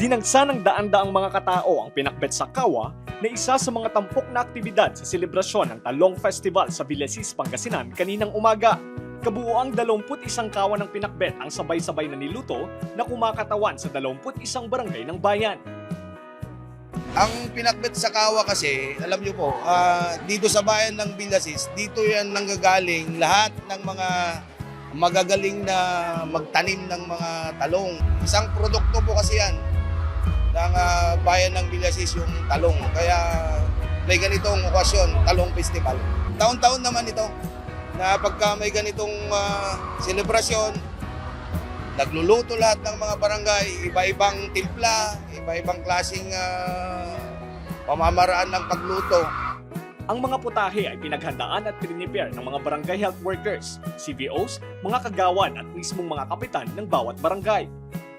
Dinagsa ng daan-daang mga katao ang pinakbet sa Kawa na isa sa mga tampok na aktibidad sa selebrasyon ng Talong Festival sa Villasis, Pangasinan kaninang umaga. Kabuoang 21 kawa ng pinakbet ang sabay-sabay na niluto na kumakatawan sa 21 barangay ng bayan. Ang pinakbet sa Kawa kasi, alam nyo po, dito sa bayan ng Villasis, dito yan nanggagaling lahat ng mga magagaling na magtanim ng mga talong. Isang produkto po kasi yan ng bayan ng Villasis, yung talong. Kaya may ganitong okasyon, Talong Festival. Taon-taon naman ito na pagka may ganitong selebrasyon, nagluluto lahat ng mga barangay, iba-ibang timpla, iba-ibang klaseng pamamaraan ng pagluto. Ang mga putahe ay pinaghandaan at prepare ng mga barangay health workers, CVOs, mga kagawan at mismong mga kapitan ng bawat barangay.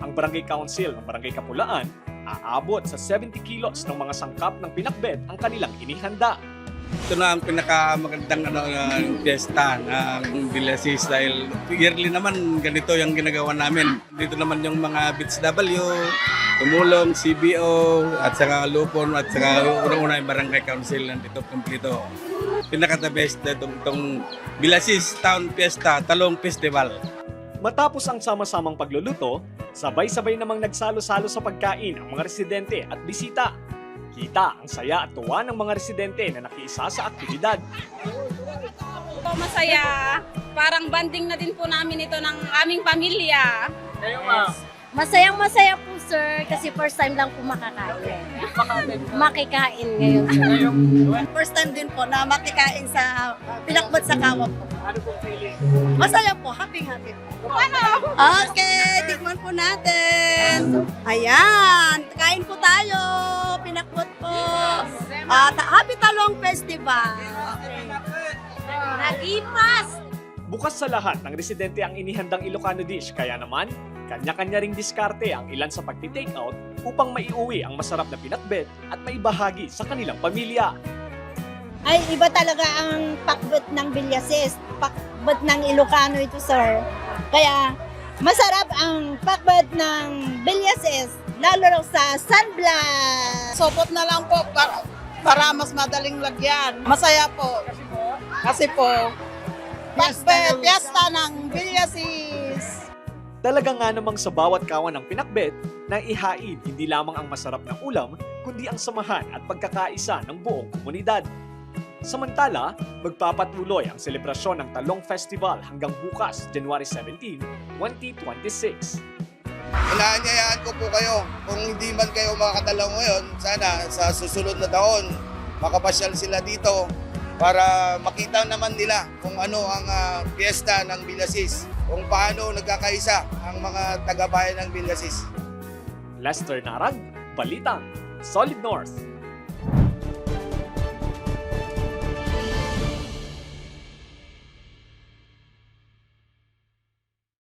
Ang barangay council ng Barangay Kapulaan aabot sa 70 kilos ng mga sangkap ng pinakbet ang kanilang inihanda. Ito na ang pinakamagandang piyesta ng Villasis dahil yearly naman ganito yung ginagawa namin. Dito naman yung mga BitsW, Tumulong, CBO, at saka Lupon, at saka unang-una yung Barangay Council nandito kompleto. Pinaka-the best itong Villasis Town Fiesta, Talong Festival. Matapos ang sama-samang pagluluto, sabay-sabay namang nagsalo-salo sa pagkain ang mga residente at bisita. Kita ang saya at tuwa ng mga residente na nakiisa sa aktibidad. Masaya. Parang banding na din po namin ito ng aming pamilya. Masayang-masaya po, sir, kasi first time lang po makakain. Makikain ngayon, sir. First time din po na makikain sa pinakbet sa Kawa po. Masaya po, happy-happy po. Okay, tikman po natin. Ayan, kain po tayo. Pinakbet po. Happy Talong Festival. Nagimas! Bukas sa lahat ng residente ang inihandang Ilocano dish, kaya naman, kanya-kanya ring diskarte ang ilan sa pagti-take out upang maiuwi ang masarap na pinakbet at maibahagi sa kanilang pamilya. Ay, iba talaga ang pakbet ng Villasis, pakbet ng Ilocano ito, sir. Kaya, masarap ang pakbet ng Villasis, lalo raw sa sunblock. Sopot na lang po para mas madaling lagyan. Masaya po. Kasi po, Fiesta ng Villasis. Talaga nga namang sa bawat kawan ng pinakbet na ihain hindi lamang ang masarap na ulam, kundi ang samahan at pagkakaisa ng buong komunidad. Samantala, magpapatuloy ang selebrasyon ng Talong Festival hanggang bukas, January 17, 2026. Inaanyayahan ko po kayo, kung hindi man kayo makakatalaw ngayon, sana sa susunod na taon, makapasyal sila dito para makita naman nila kung ano ang piyesta ng Villasis, kung paano nagkakaisa ang mga taga-bayan ng Villasis. Lester Narag, Balitang, Solid North.